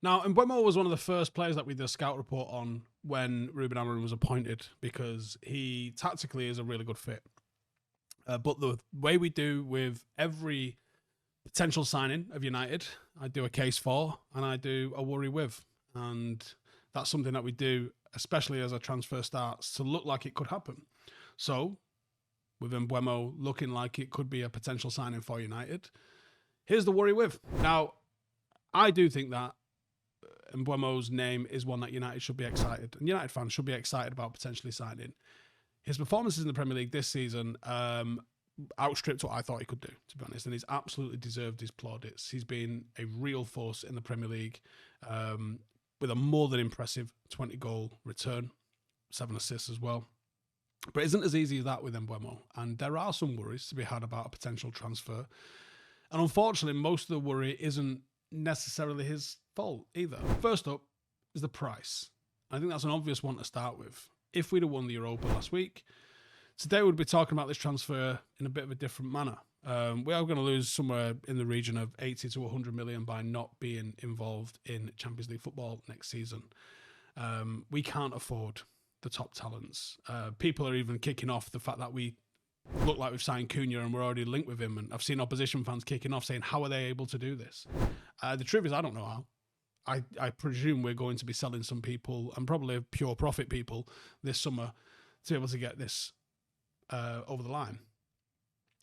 Now, Mbeumo was one of the first players that we did a scout report on when Ruben Amorim was appointed because he tactically is a really good fit. But the way we do with every potential signing of United, I do a case for and I do a worry with. And that's something that we do, especially as a transfer starts to look like it could happen. So, with Mbeumo looking like it could be a potential signing for United, here's the worry with. Now, I do think that Mbeumo's name is one that United should be excited, and United fans should be excited about potentially signing. His performances in the Premier League this season outstripped what I thought he could do, to be honest, and he's absolutely deserved his plaudits. He's been a real force in the Premier League with a more than impressive 20-goal return, 7 assists as well. But it isn't as easy as that with Mbeumo, and there are some worries to be had about a potential transfer. And unfortunately, most of the worry isn't necessarily his fault either. First up is the price. I think that's an obvious one to start with. If we'd have won the Europa last week, today we'd be talking about this transfer in a bit of a different manner. We are going to lose somewhere in the region of 80 to 100 million by not being involved in Champions League football next season. We can't afford the top talents. People are even kicking off the fact that we look like we've signed Cunha and we're already linked with him. And I've seen opposition fans kicking off saying, how are they able to do this? The truth is, I don't know how. I presume we're going to be selling some people, and probably pure profit people, this summer to be able to get this over the line.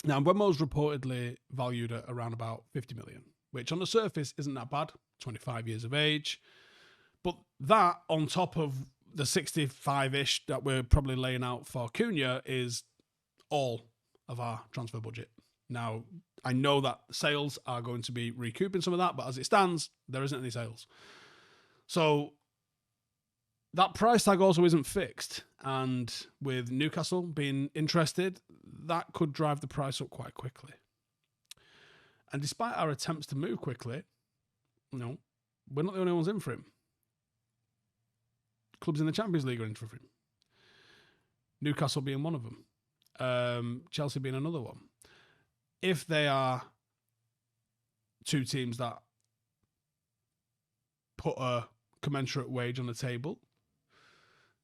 Now, Mbeumo's reportedly valued at around about 50 million, which on the surface isn't that bad, 25 years of age. But that, on top of the 65-ish that we're probably laying out for Cunha, is all of our transfer budget. Now, I know that sales are going to be recouping some of that, but as it stands, there isn't any sales. So that price tag also isn't fixed. And with Newcastle being interested, that could drive the price up quite quickly. And despite our attempts to move quickly, we're not the only ones in for him. Clubs in the Champions League are in for him. Newcastle being one of them. Chelsea being another one. If they are two teams that put a commensurate wage on the table,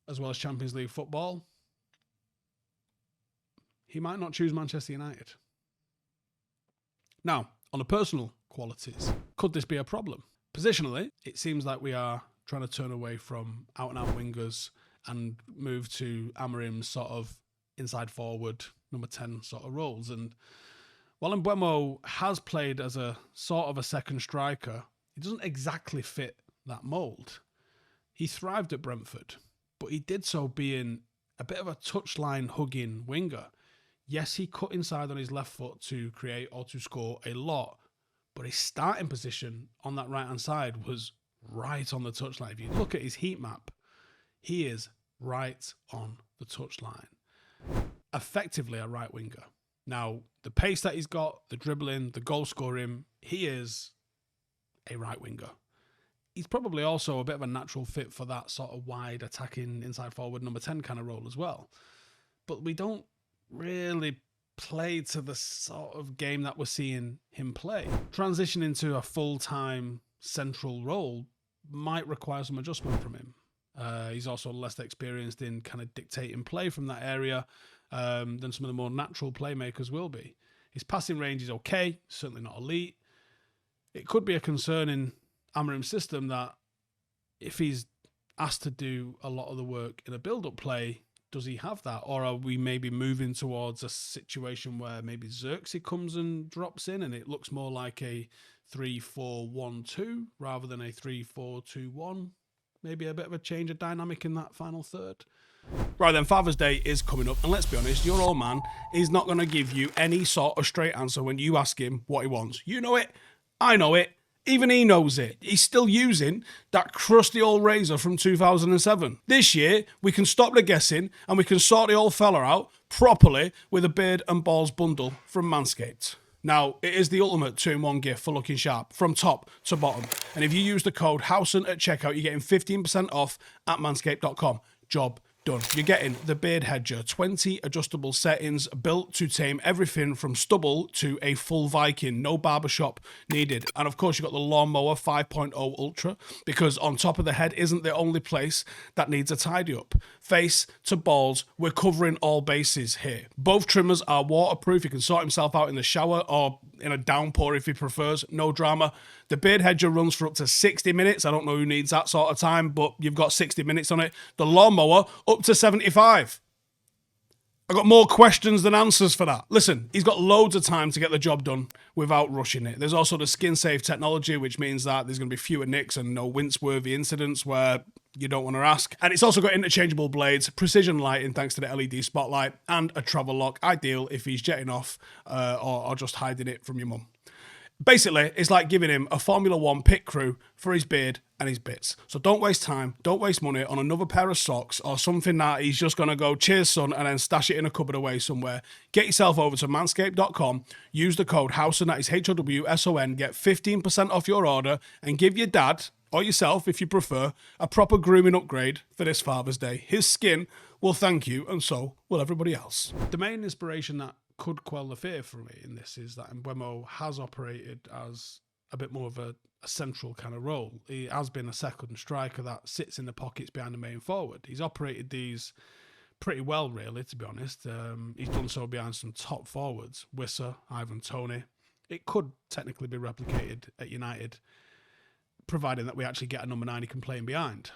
as well as Champions League football, he might not choose Manchester United. Now, on the personal qualities, could this be a problem? Positionally, it seems like we are trying to turn away from out-and-out wingers and move to Amorim's sort of inside forward, number 10 sort of roles. And while Mbeumo has played as a sort of a second striker, he doesn't exactly fit that mould. He thrived at Brentford, but he did so being a bit of a touchline hugging winger. Yes, he cut inside on his left foot to create or to score a lot, but his starting position on that right-hand side was right on the touchline. If you look at his heat map, he is right on the touchline. Effectively a right winger. Now, the pace that he's got, the dribbling, the goal scoring, he is a right winger. He's probably also a bit of a natural fit for that sort of wide attacking inside forward number 10 kind of role as well. But we don't really play to the sort of game that we're seeing him play. Transitioning to a full-time central role might require some adjustment from him. He's also less experienced in kind of dictating play from that area than some of the more natural playmakers will be. His passing range is okay, certainly not elite. It could be a concern in Amorim's system that if he's asked to do a lot of the work in a build-up play, does he have that? Or are we maybe moving towards a situation where maybe Xerxes comes and drops in and it looks more like a 3-4-1-2 rather than a 3-4-2-1? Maybe a bit of a change of dynamic in that final third. Right then, Father's Day is coming up, and let's be honest, your old man is not going to give you any sort of straight answer when you ask him what he wants. You know it, I know it, even he knows it. He's still using that crusty old razor from 2007. This year, we can stop the guessing, and we can sort the old fella out properly with a beard and balls bundle from Manscaped. Now, it is the ultimate 2-in-1 gift for looking sharp, from top to bottom. And if you use the code Howson at checkout, you're getting 15% off at manscaped.com. Job done. You're getting the Beard Hedger, 20 adjustable settings built to tame everything from stubble to a full Viking. No barbershop needed. And of course, you've got the Lawnmower 5.0 Ultra, because on top of the head isn't the only place that needs a tidy up. Face to balls, we're covering all bases here. Both trimmers are waterproof. You can sort himself out in the shower or in a downpour if he prefers. No drama. The Beard Hedger runs for up to 60 minutes. I don't know who needs that sort of time, but you've got 60 minutes on it. The Lawnmower up to 75. I got more questions than answers for that. Listen, he's got loads of time to get the job done without rushing it. There's also the skin safe technology, which means that there's going to be fewer nicks and no wince-worthy incidents where you don't want to ask. And it's also got interchangeable blades, precision lighting thanks to the LED spotlight, and a travel lock, ideal if he's jetting off or just hiding it from your mum. Basically, it's like giving him a Formula One pit crew for his beard and his bits. So don't waste time, don't waste money on another pair of socks or something that he's just going to go, cheers son, and then stash it in a cupboard away somewhere. Get yourself over to manscaped.com, use the code Howson, that is HOWSON, get 15% off your order, and give your dad, or yourself if you prefer, a proper grooming upgrade for this Father's Day. His skin will thank you, and so will everybody else. The main inspiration that could quell the fear for me in this is that Mbeumo has operated as a bit more of a central kind of role. He has been a second striker that sits in the pockets behind the main forward. He's operated these pretty well, really, to be honest. He's done so behind some top forwards, Wissa, Ivan Toney. It could technically be replicated at United, providing that we actually get a number 9 he can play in behind.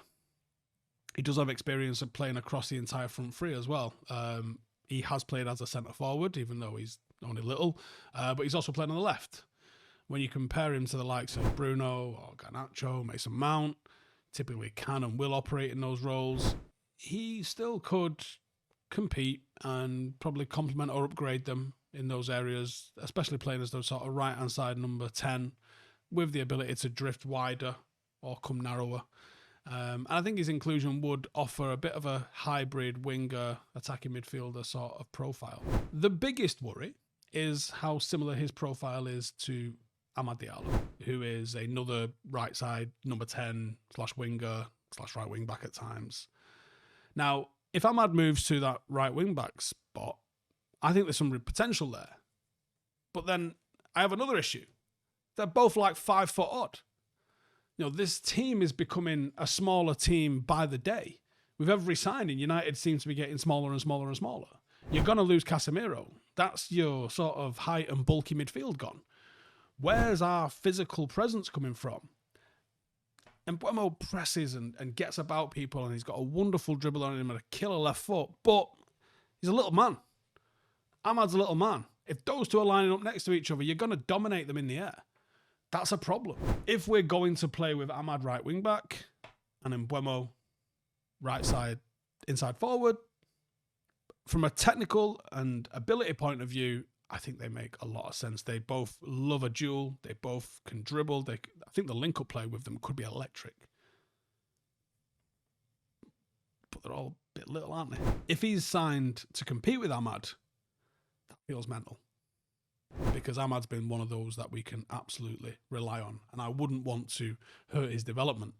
He does have experience of playing across the entire front three as well. He has played as a centre forward, even though he's only little, but he's also played on the left. When you compare him to the likes of Bruno or Garnacho, Mason Mount, typically can and will operate in those roles, he still could compete and probably complement or upgrade them in those areas, especially playing as those sort of right-hand side number 10 with the ability to drift wider or come narrower. And I think his inclusion would offer a bit of a hybrid winger, attacking midfielder sort of profile. The biggest worry is how similar his profile is to Amad Diallo, who is another right side number 10 / winger / right wing back at times. Now, if Amad moves to that right wing back spot, I think there's some potential there. But then I have another issue. They're both like 5 foot odd. You know, this team is becoming a smaller team by the day. With every signing, United seems to be getting smaller and smaller and smaller. You're going to lose Casemiro. That's your sort of height and bulky midfield gone. Where's our physical presence coming from? And Mbeumo presses and gets about people, and he's got a wonderful dribble on him and a killer left foot, but he's a little man. Amad's a little man. If those two are lining up next to each other, you're going to dominate them in the air. That's a problem. If we're going to play with Amad right wing back and Mbeumo right side inside forward, from a technical and ability point of view, I think they make a lot of sense. They both love a duel. They both can dribble. I think the link-up play with them could be electric. But they're all a bit little, aren't they? If he's signed to compete with Amad, that feels mental. Because Amad's been one of those that we can absolutely rely on. And I wouldn't want to hurt his development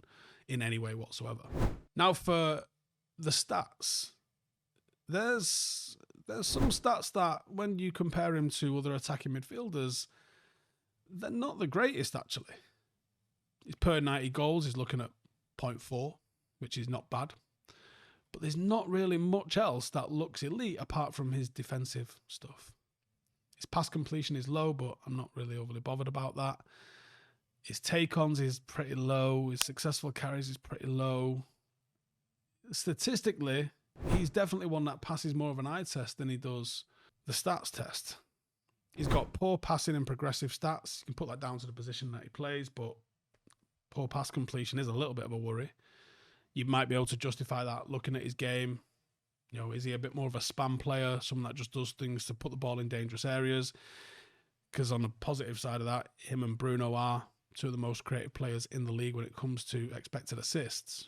in any way whatsoever. Now, for the stats, there's some stats that, when you compare him to other attacking midfielders, they're not the greatest, actually. He's per 90 goals, he's looking at 0.4, which is not bad. But there's not really much else that looks elite apart from his defensive stuff. His pass completion is low, but I'm not really overly bothered about that. His take-ons is pretty low. His successful carries is pretty low. Statistically, he's definitely one that passes more of an eye test than he does the stats test. He's got poor passing and progressive stats. You can put that down to the position that he plays, but poor pass completion is a little bit of a worry. You might be able to justify that looking at his game. You know, is he a bit more of a spam player, someone that just does things to put the ball in dangerous areas? Because on the positive side of that, him and Bruno are two of the most creative players in the league when it comes to expected assists.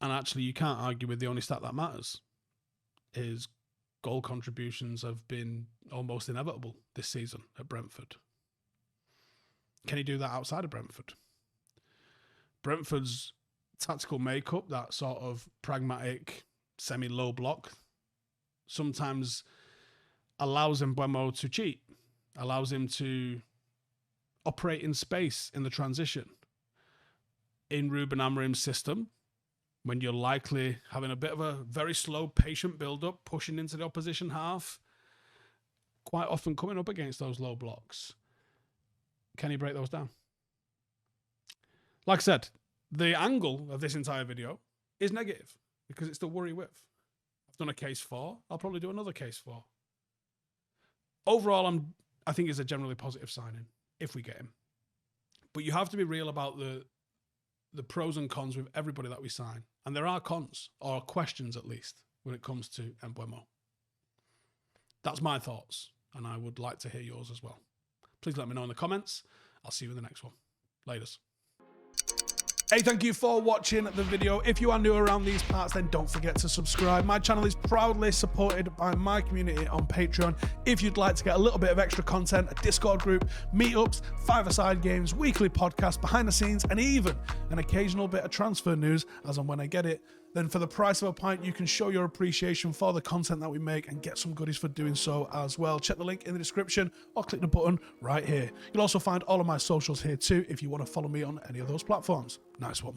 And actually, you can't argue with the only stat that matters. His goal contributions have been almost inevitable this season at Brentford. Can he do that outside of Brentford? Brentford's tactical makeup, that sort of pragmatic, semi-low block, sometimes allows Mbeumo to cheat, allows him to operate in space in the transition. In Ruben Amorim's system, when you're likely having a bit of a very slow, patient build-up, pushing into the opposition half, quite often coming up against those low blocks, can he break those down? Like I said, the angle of this entire video is negative because it's the worry width. I've done a case for. I'll probably do another case for. Overall, I think it's a generally positive signing if we get him. But you have to be real about the pros and cons with everybody that we sign. And there are cons, or questions at least, when it comes to Mbeumo. That's my thoughts, and I would like to hear yours as well. Please let me know in the comments. I'll see you in the next one. Laters. Hey, thank you for watching the video. If you are new around these parts, then don't forget to subscribe. My channel is proudly supported by my community on Patreon. If you'd like to get a little bit of extra content, a Discord group, meetups, five-a-side games, weekly podcasts, behind the scenes, and even an occasional bit of transfer news as and when I get it, then for the price of a pint, you can show your appreciation for the content that we make and get some goodies for doing so as well. Check the link in the description or click the button right here. You'll also find all of my socials here too if you want to follow me on any of those platforms. Nice one.